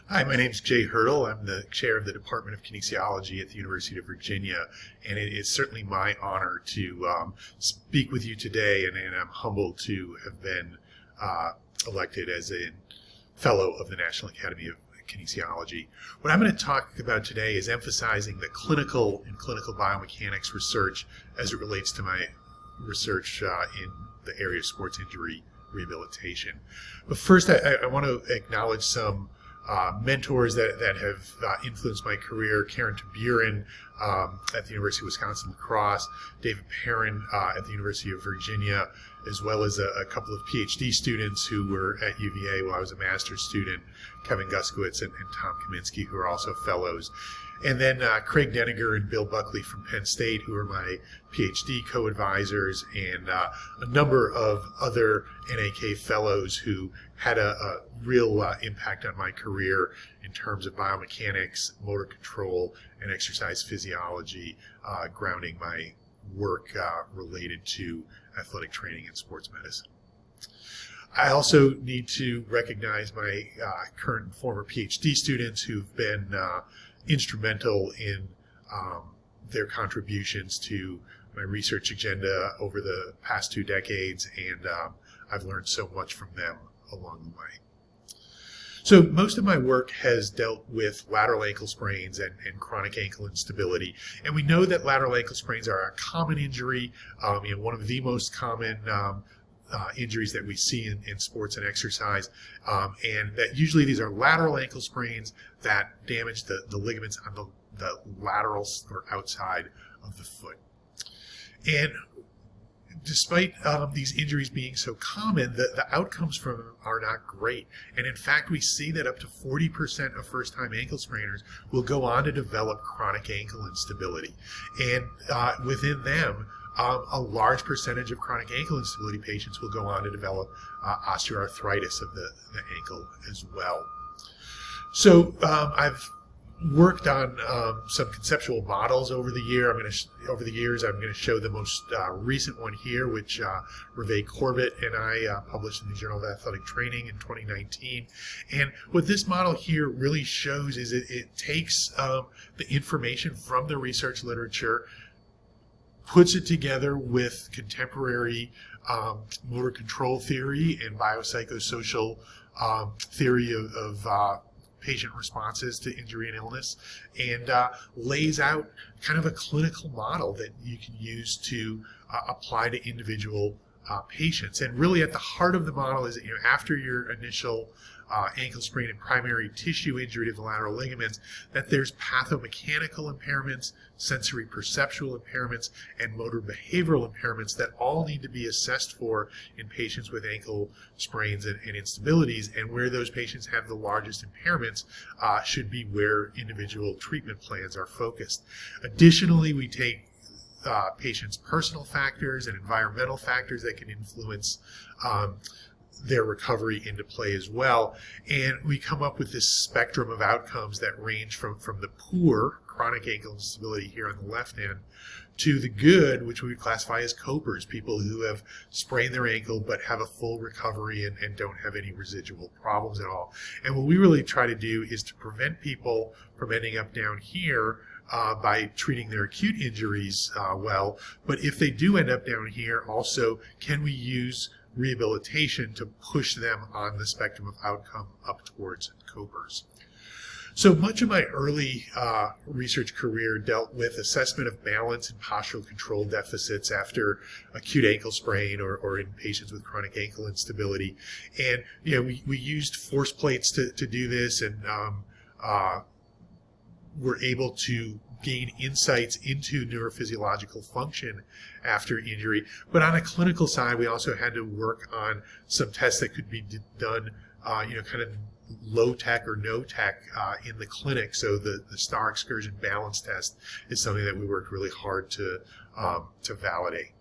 Hi, my name is Jay Hertel. I'm the chair of the Department of Kinesiology at the University of Virginia, and it is certainly my honor to speak with you today, and I'm humbled to have been elected as a fellow of the National Academy of Kinesiology. What I'm going to talk about today is emphasizing the clinical and clinical biomechanics research as it relates to my research in the area of sports injury rehabilitation. But first, I want to acknowledge some mentors that have influenced my career: Karen Taburin at the University of Wisconsin La Crosse, David Perrin at the University of Virginia, as well as a couple of PhD students who were at UVA while I was a master's student, Kevin Guskowitz and Tom Kaminsky, who are also fellows. And then Craig Deniger and Bill Buckley from Penn State, who are my PhD co-advisors, and a number of other NAK fellows who had a real impact on my career in terms of biomechanics, motor control, and exercise physiology, grounding my work related to athletic training and sports medicine. I also need to recognize my current and former PhD students who've been instrumental in their contributions to my research agenda over the past 2 decades, and I've learned so much from them along the way. So most of my work has dealt with lateral ankle sprains and chronic ankle instability, and we know that lateral ankle sprains are a common injury, one of the most common injuries that we see in sports and exercise, and that usually these are lateral ankle sprains that damage the ligaments on the lateral or outside of the foot. And despite these injuries being so common, the outcomes from them are not great. And in fact, we see that up to 40% of first-time ankle sprainers will go on to develop chronic ankle instability. And within them, a large percentage of chronic ankle instability patients will go on to develop osteoarthritis of the ankle as well. So I've worked on some conceptual models over the year. Over the years, I'm going to show the most recent one here, which Reve Corbett and I published in the Journal of Athletic Training in 2019. And what this model here really shows is it takes the information from the research literature, puts it together with contemporary motor control theory and biopsychosocial theory of patient responses to injury and illness, and lays out kind of a clinical model that you can use to apply to individual patients. And really at the heart of the model is that, after your initial ankle sprain and primary tissue injury to the lateral ligaments, that there's pathomechanical impairments, sensory perceptual impairments, and motor behavioral impairments that all need to be assessed for in patients with ankle sprains and instabilities, and where those patients have the largest impairments should be where individual treatment plans are focused. Additionally, we take patients' personal factors and environmental factors that can influence their recovery into play as well, and we come up with this spectrum of outcomes that range from the poor chronic ankle instability here on the left end to the good, which we would classify as copers, people who have sprained their ankle but have a full recovery and don't have any residual problems at all. And what we really try to do is to prevent people from ending up down here by treating their acute injuries well, but if they do end up down here, also can we use rehabilitation to push them on the spectrum of outcome up towards copers. So much of my early research career dealt with assessment of balance and postural control deficits after acute ankle sprain or in patients with chronic ankle instability. And we used force plates to do this, and were able to gain insights into neurophysiological function after injury. But on a clinical side, we also had to work on some tests that could be done, kind of low tech or no tech in the clinic. So the STAR excursion balance test is something that we worked really hard to validate.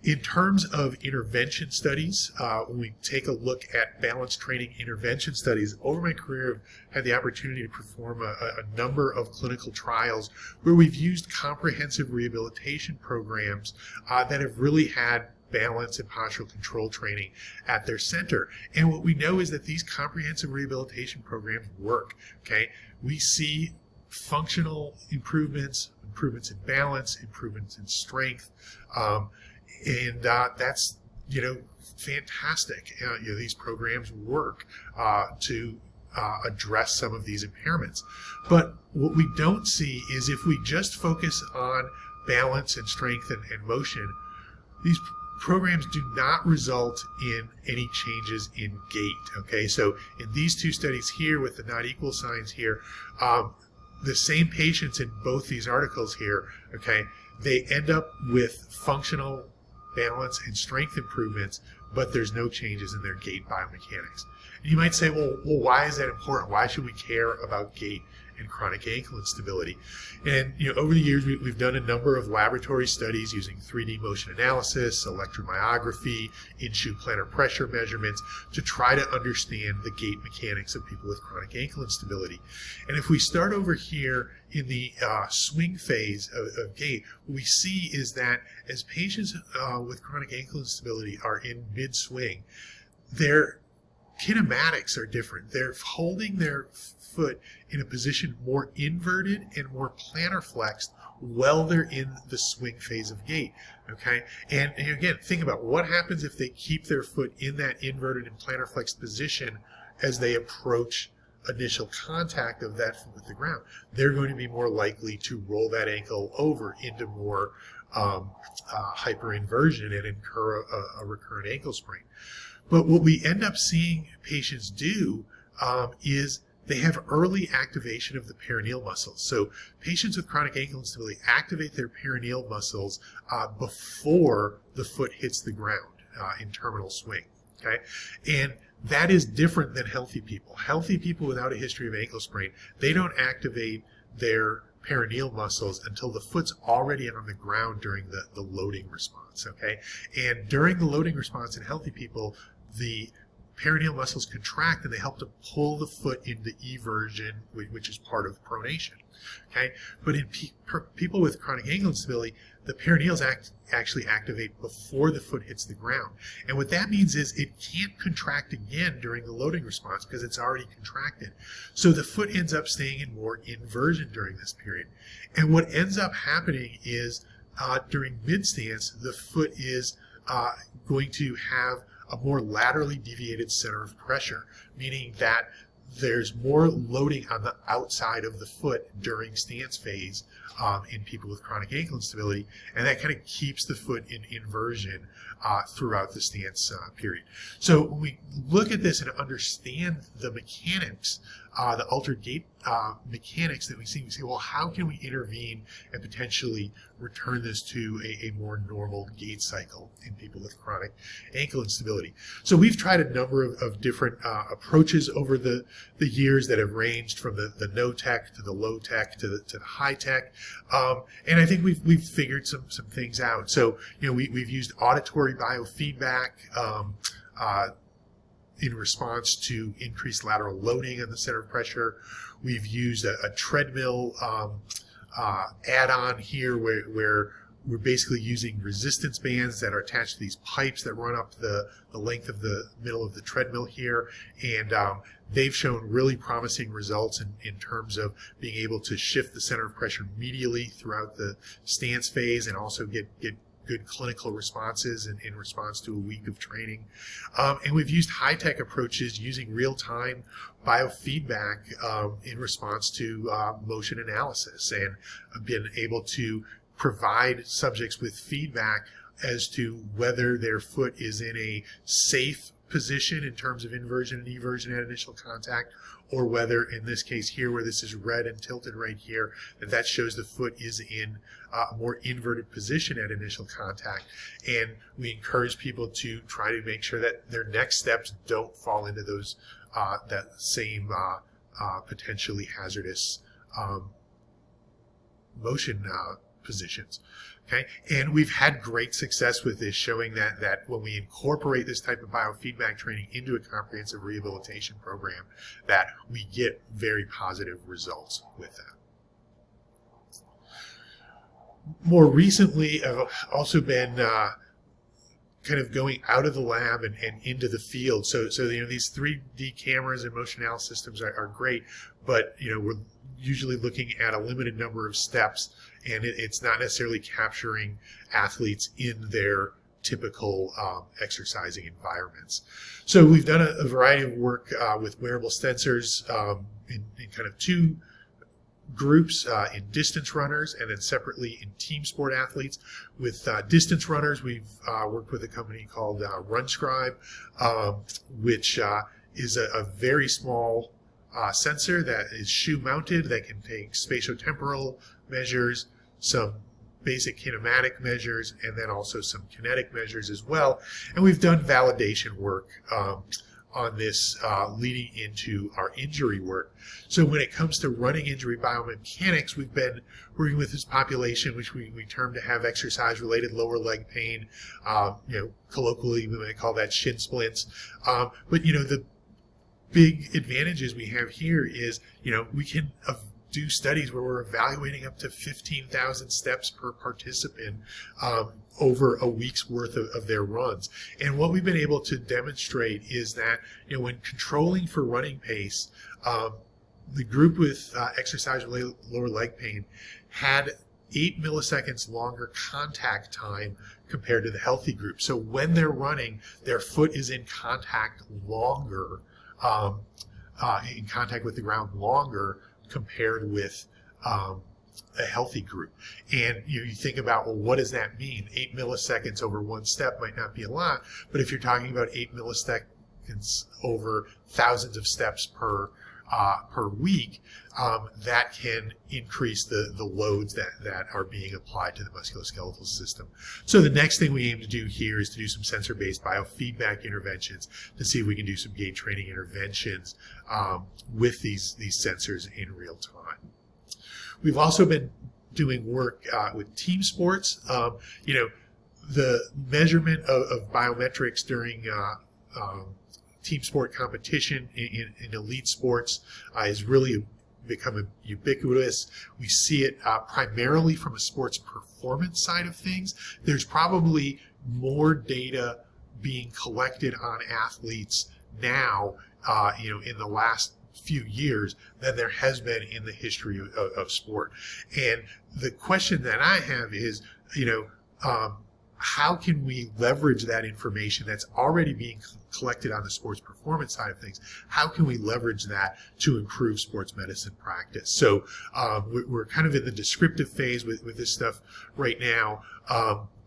In terms of intervention studies, when we take a look at balance training intervention studies, over my career I've had the opportunity to perform a number of clinical trials where we've used comprehensive rehabilitation programs that have really had balance and postural control training at their center. And what we know is that these comprehensive rehabilitation programs work. Okay, we see functional improvements, improvements in balance, improvements in strength, and that's fantastic. These programs work to address some of these impairments. But what we don't see is if we just focus on balance and strength and motion, these programs do not result in any changes in gait. Okay, so in these two studies here with the not equal signs here, the same patients in both these articles here, okay, they end up with functional balance and strength improvements, but there's no changes in their gait biomechanics. And you might say, well, why is that important? Why should we care about gait and chronic ankle instability? And over the years, we've done a number of laboratory studies using 3D motion analysis, electromyography, in-shoe plantar pressure measurements to try to understand the gait mechanics of people with chronic ankle instability. And if we start over here in the swing phase of gait, what we see is that as patients with chronic ankle instability are in mid-swing, their kinematics are different. They're holding their foot in a position more inverted and more plantar flexed while they're in the swing phase of gait. Okay, and again, think about what happens if they keep their foot in that inverted and plantar flexed position as they approach initial contact of that foot with the ground. They're going to be more likely to roll that ankle over into more hyperinversion and incur a recurrent ankle sprain. But what we end up seeing patients do is they have early activation of the perineal muscles. So patients with chronic ankle instability activate their perineal muscles before the foot hits the ground in terminal swing. Okay, and that is different than healthy people. Healthy people without a history of ankle sprain, they don't activate their perineal muscles until the foot's already on the ground during the loading response. Okay, and during the loading response in healthy people, the perineal muscles contract and they help to pull the foot into eversion, which is part of pronation. Okay, but in people with chronic ankle instability, the perineals actually activate before the foot hits the ground. And what that means is it can't contract again during the loading response because it's already contracted. So the foot ends up staying in more inversion during this period. And what ends up happening is during mid-stance, the foot is going to have a more laterally deviated center of pressure, meaning that there's more loading on the outside of the foot during stance phase in people with chronic ankle instability, and that kind of keeps the foot in inversion throughout the stance period. So when we look at this and understand the mechanics, the altered gait mechanics that we see, well, how can we intervene and potentially return this to a more normal gait cycle in people with chronic ankle instability? So we've tried a number of different approaches over the years that have ranged from the no tech to the low tech to the high tech, and I think we've figured some things out. So we've used auditory biofeedback in response to increased lateral loading on the center of pressure. We've used a treadmill add-on here where we're basically using resistance bands that are attached to these pipes that run up the length of the middle of the treadmill here, and they've shown really promising results in terms of being able to shift the center of pressure medially throughout the stance phase and also get good clinical responses in response to a week of training. And we've used high-tech approaches using real-time biofeedback in response to motion analysis, and been able to provide subjects with feedback as to whether their foot is in a safe position in terms of inversion and eversion at initial contact, or whether in this case here where this is red and tilted right here, that shows the foot is in a more inverted position at initial contact. And we encourage people to try to make sure that their next steps don't fall into those that same potentially hazardous motion positions. Okay, and we've had great success with this, showing that when we incorporate this type of biofeedback training into a comprehensive rehabilitation program, that we get very positive results with that. More recently, I've also been kind of going out of the lab and into the field. So these 3D cameras and motion analysis systems are great, but we're usually looking at a limited number of steps, and it's not necessarily capturing athletes in their typical exercising environments. So we've done a variety of work with wearable sensors in kind of two groups, in distance runners and then separately in team sport athletes. With distance runners, we've worked with a company called RunScribe, which is a very small sensor that is shoe mounted, that can take spatiotemporal measures, some basic kinematic measures, and then also some kinetic measures as well. And we've done validation work on this leading into our injury work. So when it comes to running injury biomechanics, we've been working with this population, which we term to have exercise-related lower leg pain. Colloquially, we might call that shin splints. But the big advantages we have here is, we can do studies where we're evaluating up to 15,000 steps per participant over a week's worth of their runs. And what we've been able to demonstrate is that when controlling for running pace, the group with exercise-related lower leg pain had 8 milliseconds longer contact time compared to the healthy group. So when they're running, their foot is in contact longer, in contact with the ground longer compared with a healthy group. And you think about, well, what does that mean? 8 milliseconds over one step might not be a lot, but if you're talking about 8 milliseconds over thousands of steps per week, that can increase the loads that are being applied to the musculoskeletal system. So the next thing we aim to do here is to do some sensor-based biofeedback interventions to see if we can do some gait training interventions with these sensors in real time. We've also been doing work with team sports. The measurement of biometrics during team sport competition in elite sports is really become ubiquitous. We see it primarily from a sports performance side of things. There's probably more data being collected on athletes now, in the last few years than there has been in the history of sport. And the question that I have is, how can we leverage that information that's already being collected on the sports performance side of things? How can we leverage that to improve sports medicine practice? So we're kind of in the descriptive phase with this stuff right now,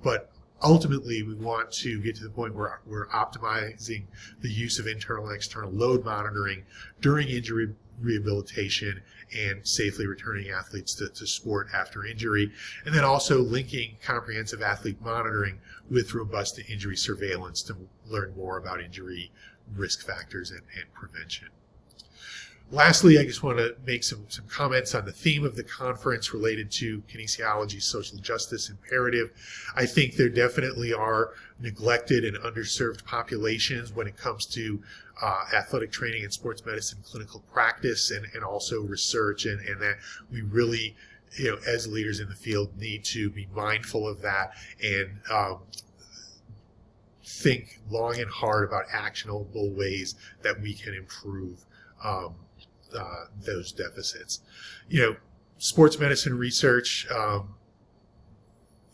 but ultimately we want to get to the point where we're optimizing the use of internal and external load monitoring during injury rehabilitation and safely returning athletes to sport after injury, and then also linking comprehensive athlete monitoring with robust injury surveillance to learn more about injury risk factors and prevention. Lastly, I just want to make some comments on the theme of the conference related to kinesiology's social justice imperative. I think there definitely are neglected and underserved populations when it comes to athletic training and sports medicine clinical practice and also research, and that we really, as leaders in the field, need to be mindful of that and think long and hard about actionable ways that we can improve those deficits. Sports medicine research,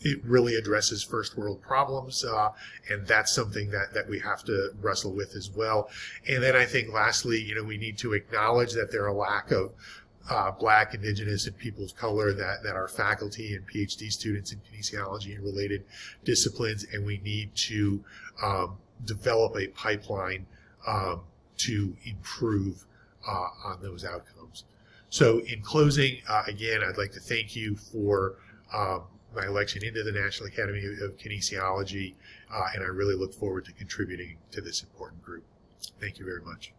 it really addresses first world problems, and that's something that we have to wrestle with as well. And then I think lastly, we need to acknowledge that there are a lack of Black, Indigenous, and people of color that are faculty and PhD students in kinesiology and related disciplines, and we need to develop a pipeline to improve on those outcomes. So in closing, again, I'd like to thank you for my election into the National Academy of Kinesiology, and I really look forward to contributing to this important group. Thank you very much.